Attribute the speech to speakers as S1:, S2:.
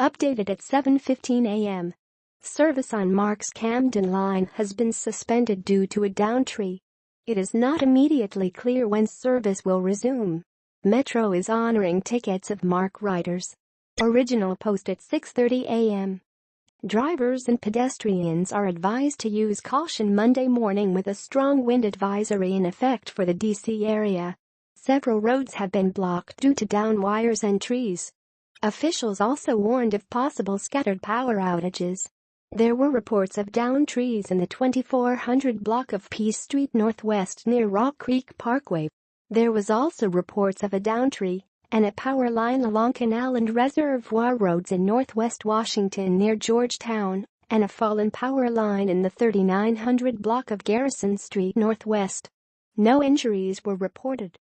S1: Updated at 7:15 a.m. Service on Mark's Camden line has been suspended due to a downed tree. It is not immediately clear when service will resume. Metro is honoring tickets of Mark riders. Original post at 6:30 a.m. Drivers and pedestrians are advised to use caution Monday morning with a strong wind advisory in effect for the DC area. Several roads have been blocked due to downed wires and trees. Officials also warned of possible scattered power outages. There were reports of downed trees in the 2400 block of Peace Street Northwest near Rock Creek Parkway. There was also reports of a downed tree and a power line along Canal and Reservoir Roads in Northwest Washington near Georgetown, and a fallen power line in the 3900 block of Garrison Street Northwest. No injuries were reported.